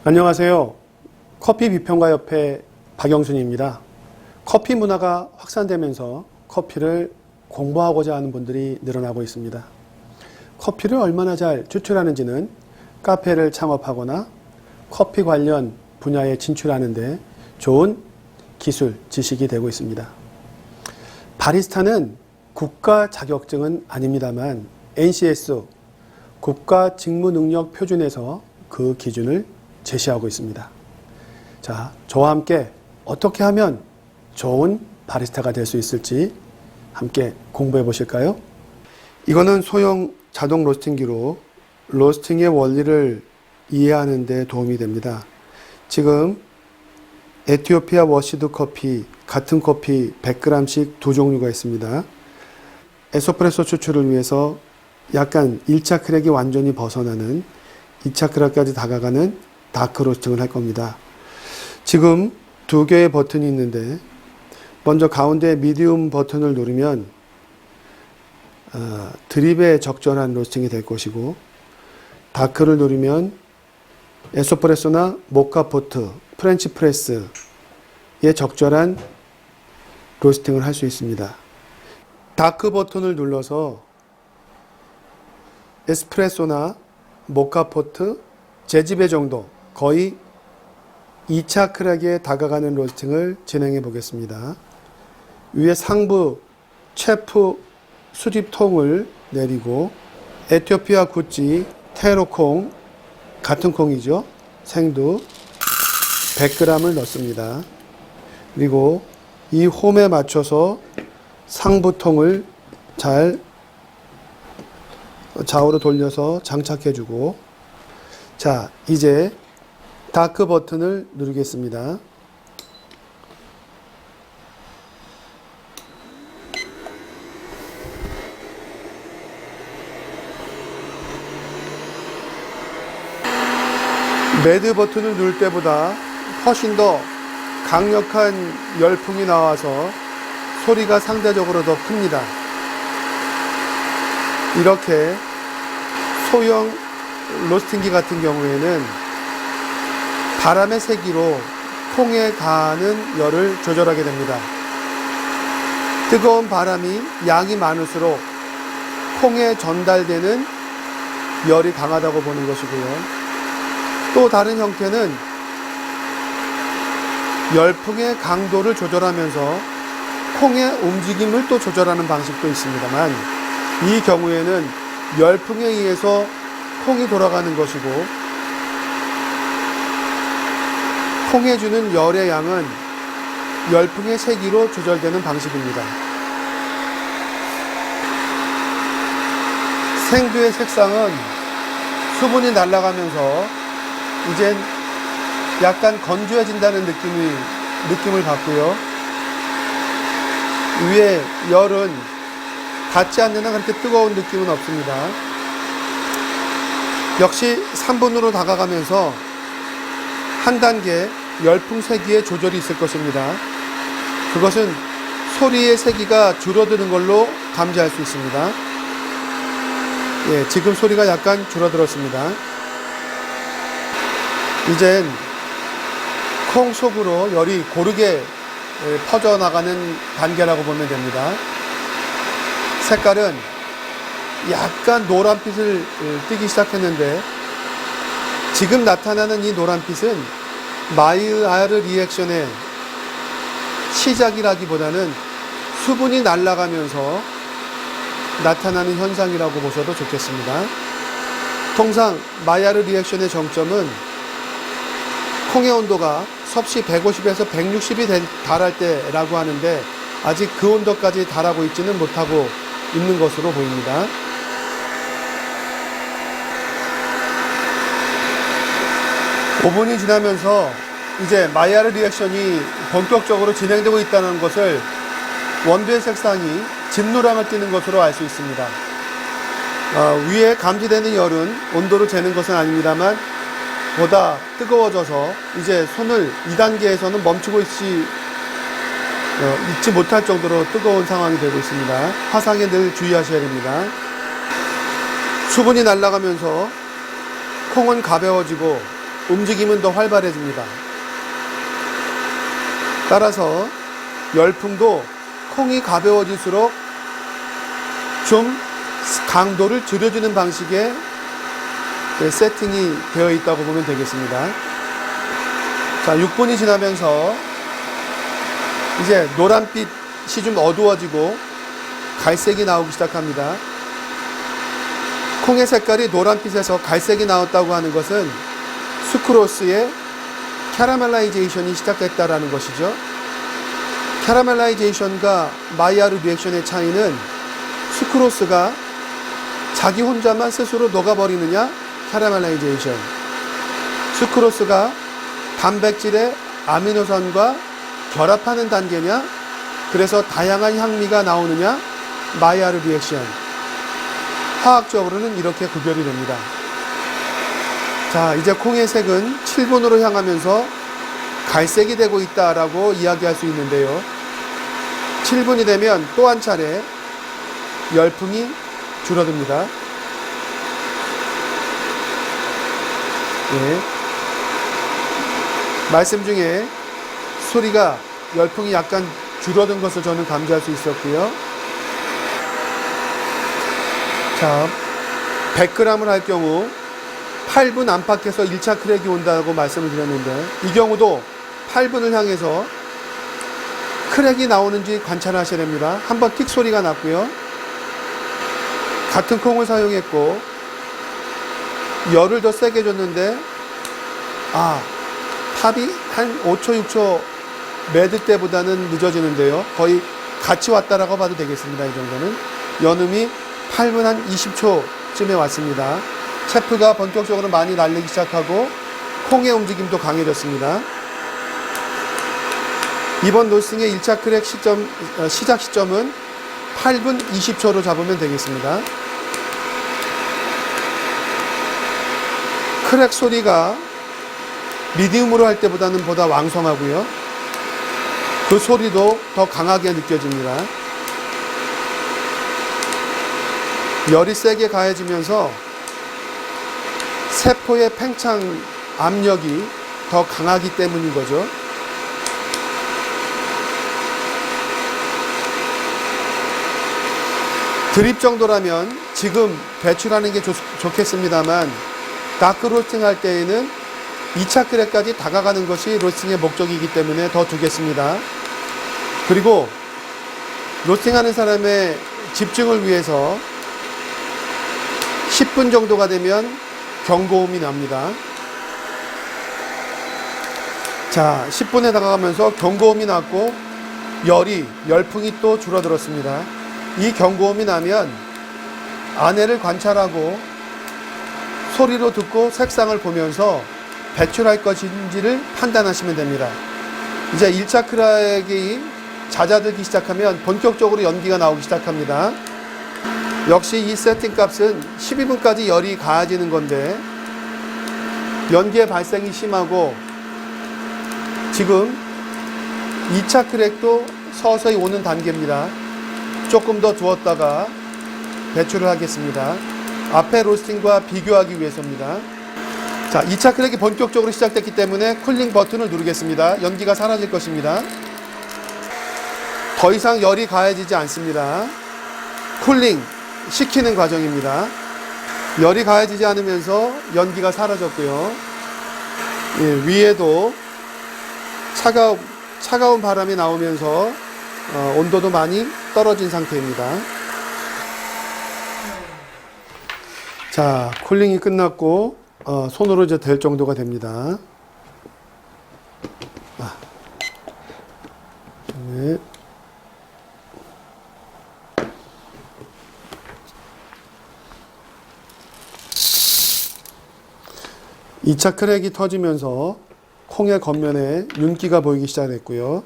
안녕하세요. 커피 비평가협회 박영순입니다. 커피 문화가 확산되면서 커피를 공부하고자 하는 분들이 늘어나고 있습니다. 커피를 얼마나 잘 추출하는지는 카페를 창업하거나 커피 관련 분야에 진출하는데 좋은 기술, 지식이 되고 있습니다. 바리스타는 국가 자격증은 아닙니다만 NCS 국가 직무능력 표준에서 그 기준을 제시하고 있습니다. 자, 저와 함께 어떻게 하면 좋은 바리스타가 될 수 있을지 함께 공부해 보실까요? 이거는 소형 자동 로스팅기로 로스팅의 원리를 이해하는 데 도움이 됩니다. 지금 에티오피아 워시드 커피, 같은 커피 100g씩 두 종류가 있습니다. 에스프레소 추출을 위해서 약간 1차 크랙이 완전히 벗어나는 2차 크랙까지 다가가는 다크 로스팅을 할 겁니다. 지금 두 개의 버튼이 있는데 먼저 가운데 미디움 버튼을 누르면 드립에 적절한 로스팅이 될 것이고, 다크를 누르면 에스프레소나 모카포트, 프렌치 프레스에 적절한 로스팅을 할 수 있습니다. 다크 버튼을 눌러서 에스프레소나 모카포트, 제집애 정도, 거의 2차 크랙에 다가가는 로스팅을 진행해 보겠습니다. 위에 상부 체프 수집통을 내리고 에티오피아 구찌 테로콩, 같은 콩이죠. 생두 100g을 넣습니다. 그리고 이 홈에 맞춰서 상부통을 잘 좌우로 돌려서 장착해 주고, 자, 이제 다크 버튼을 누르겠습니다. 매드 버튼을 누를 때보다 훨씬 더 강력한 열풍이 나와서 소리가 상대적으로 더 큽니다. 이렇게 소형 로스팅기 같은 경우에는 바람의 세기로 콩에 가하는 열을 조절하게 됩니다. 뜨거운 바람이 양이 많을수록 콩에 전달되는 열이 강하다고 보는 것이고요. 또 다른 형태는 열풍의 강도를 조절하면서 콩의 움직임을 또 조절하는 방식도 있습니다만, 이 경우에는 열풍에 의해서 콩이 돌아가는 것이고, 콩에 주는 열의 양은 열풍의 세기로 조절되는 방식입니다. 생두의 색상은 수분이 날아가면서 이젠 약간 건조해진다는 느낌을 받고요. 위에 열은 닿지 않는 한 그렇게 뜨거운 느낌은 없습니다. 역시 3분으로 다가가면서 한 단계 열풍 세기의 조절이 있을 것입니다. 그것은 소리의 세기가 줄어드는 걸로 감지할 수 있습니다. 예, 지금 소리가 약간 줄어들었습니다. 이젠 콩 속으로 열이 고르게 퍼져나가는 단계라고 보면 됩니다. 색깔은 약간 노란빛을 띠기 시작했는데, 지금 나타나는 이 노란빛은 마이야르 리액션의 시작이라기보다는 수분이 날아가면서 나타나는 현상이라고 보셔도 좋겠습니다. 통상 마이야르 리액션의 정점은 콩의 온도가 섭씨 150에서 160이 달할 때라고 하는데, 아직 그 온도까지 달하고 있지는 못하고 있는 것으로 보입니다. (5분이) 지나면서 이제 마이야르 리액션이 본격적으로 진행되고 있다는 것을 원두의 색상이 진노랑을 띠는 것으로 알 수 있습니다. 위에 감지되는 열은 온도를 재는 것은 아닙니다만 보다 뜨거워져서 이제 손을 2단계에서는 멈추고 있지 못할 정도로 뜨거운 상황이 되고 있습니다. 화상에 늘 주의하셔야 됩니다. 수분이 날아가면서 콩은 가벼워지고 움직임은 더 활발해집니다. 따라서 열풍도 콩이 가벼워질수록 좀 강도를 줄여주는 방식의 세팅이 되어 있다고 보면 되겠습니다. 자, 6분이 지나면서 이제 노란빛이 좀 어두워지고 갈색이 나오기 시작합니다. 콩의 색깔이 노란빛에서 갈색이 나왔다고 하는 것은 수크로스의 캐러멜라이제이션이 시작됐다라는 것이죠. 캐러멜라이제이션과 마이야르 리액션의 차이는 수크로스가 자기 혼자만 스스로 녹아버리느냐, 캐러멜라이제이션. 수크로스가 단백질의 아미노산과 결합하는 단계냐, 그래서 다양한 향미가 나오느냐, 마이야르 리액션. 화학적으로는 이렇게 구별이 됩니다. 자, 이제 콩의 색은 7분으로 향하면서 갈색이 되고 있다라고 이야기할 수 있는데요. 7분이 되면 또 한 차례 열풍이 줄어듭니다. 예. 말씀 중에 소리가 열풍이 약간 줄어든 것을 저는 감지할 수 있었고요. 자, 100g을 할 경우 8분 안팎에서 1차 크랙이 온다고 말씀을 드렸는데, 이 경우도 8분을 향해서 크랙이 나오는지 관찰하셔야 됩니다. 한번 틱 소리가 났고요. 같은 콩을 사용했고 열을 더 세게 줬는데 탑이 한 5초 6초 매드 때보다는 늦어지는데요. 거의 같이 왔다라고 봐도 되겠습니다. 이 정도는 연음이 8분 한 20초쯤에 왔습니다. 체프가 본격적으로 많이 날리기 시작하고 콩의 움직임도 강해졌습니다. 이번 로스팅의 1차 크랙 시작 시점은 8분 20초로 잡으면 되겠습니다. 크랙 소리가 미디움으로 할 때보다는 보다 왕성하고요. 그 소리도 더 강하게 느껴집니다. 열이 세게 가해지면서 세포의 팽창 압력이 더 강하기 때문인 거죠. 드립 정도라면 지금 배출하는 게 좋겠습니다만, 다크 로스팅 할 때에는 2차 크랙까지 다가가는 것이 로스팅의 목적이기 때문에 더 두겠습니다. 그리고 로스팅하는 사람의 집중을 위해서 10분 정도가 되면 경고음이 납니다. 자, 10분에 다가가면서 경고음이 났고 열풍이 또 줄어들었습니다. 이 경고음이 나면 안에를 관찰하고 소리로 듣고 색상을 보면서 배출할 것인지를 판단하시면 됩니다. 이제 1차 크랙이 잦아들기 시작하면 본격적으로 연기가 나오기 시작합니다. 역시 이 세팅 값은 12분까지 열이 가해지는 건데, 연기의 발생이 심하고 지금 2차 크랙도 서서히 오는 단계입니다. 조금 더 두었다가 배출을 하겠습니다. 앞에 로스팅과 비교하기 위해서입니다. 자, 2차 크랙이 본격적으로 시작됐기 때문에 쿨링 버튼을 누르겠습니다. 연기가 사라질 것입니다. 더 이상 열이 가해지지 않습니다. 쿨링 시키는 과정입니다. 열이 가해지지 않으면서 연기가 사라졌고요. 예, 위에도 차가운 바람이 나오면서 온도도 많이 떨어진 상태입니다. 자, 쿨링이 끝났고 손으로 이제 될 정도가 됩니다. 네. 이 2차 크랙이 터지면서 콩의 겉면에 윤기가 보이기 시작했고요.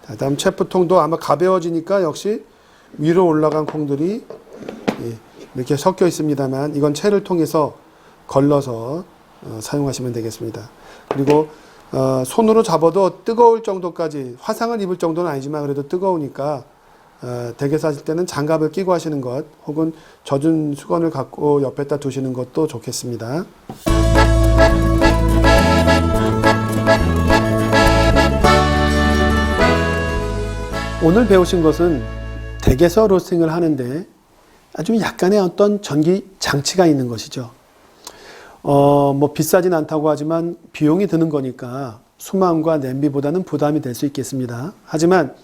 자, 다음 체프통도 아마 가벼워지니까 역시 위로 올라간 콩들이 이렇게 섞여 있습니다만 이건 채를 통해서 걸러서 사용하시면 되겠습니다. 그리고 손으로 잡아도 뜨거울 정도까지, 화상을 입을 정도는 아니지만 그래도 뜨거우니까 댁에서 하실 때는 장갑을 끼고 하시는 것, 혹은 젖은 수건을 갖고 옆에다 두시는 것도 좋겠습니다. 오늘 배우신 것은 댁에서 로스팅을 하는데 아주 약간의 어떤 전기 장치가 있는 것이죠. 뭐 비싸진 않다고 하지만 비용이 드는 거니까 수망과 냄비보다는 부담이 될 수 있겠습니다. 하지만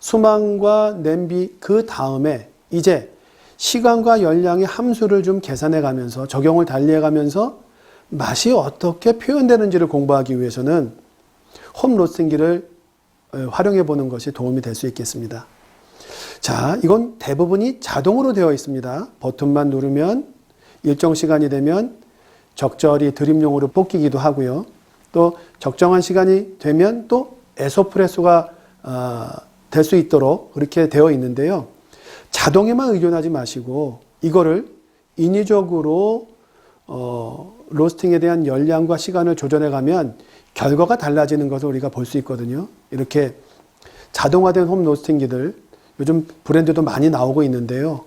수망과 냄비 그 다음에 이제 시간과 열량의 함수를 좀 계산해 가면서 적용을 달리해 가면서 맛이 어떻게 표현되는지를 공부하기 위해서는 홈 로스팅기를 활용해 보는 것이 도움이 될 수 있겠습니다. 자, 이건 대부분이 자동으로 되어 있습니다. 버튼만 누르면 일정 시간이 되면 적절히 드림용으로 볶이기도 하고요. 또 적정한 시간이 되면 또 에소프레소가 될 수 있도록 그렇게 되어 있는데요. 자동에만 의존하지 마시고 이거를 인위적으로 로스팅에 대한 열량과 시간을 조절해 가면 결과가 달라지는 것을 우리가 볼 수 있거든요. 이렇게 자동화된 홈 로스팅기들 요즘 브랜드도 많이 나오고 있는데요.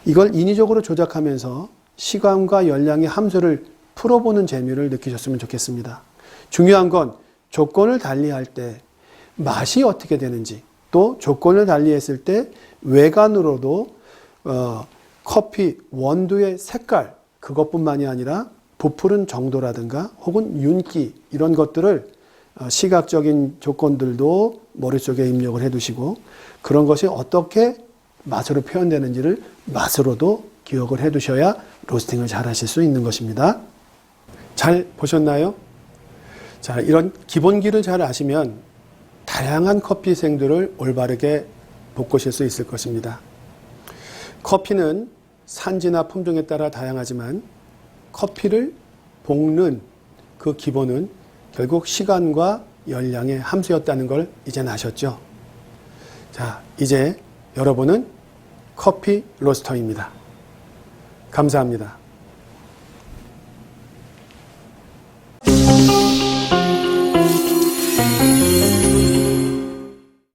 이걸 인위적으로 조작하면서 시간과 열량의 함수를 풀어보는 재미를 느끼셨으면 좋겠습니다. 중요한 건 조건을 달리할 때 맛이 어떻게 되는지, 또 조건을 달리했을 때 외관으로도 커피 원두의 색깔, 그것뿐만이 아니라 부푸른 정도라든가 혹은 윤기, 이런 것들을 시각적인 조건들도 머릿속에 입력을 해 두시고 그런 것이 어떻게 맛으로 표현되는지를 맛으로도 기억을 해 두셔야 로스팅을 잘 하실 수 있는 것입니다. 잘 보셨나요? 자, 이런 기본기를 잘 아시면 다양한 커피생들을 올바르게 볶으실 수 있을 것입니다. 커피는 산지나 품종에 따라 다양하지만 커피를 볶는 그 기본은 결국 시간과 열량의 함수였다는 걸 이젠 아셨죠? 자, 이제 여러분은 커피 로스터입니다. 감사합니다.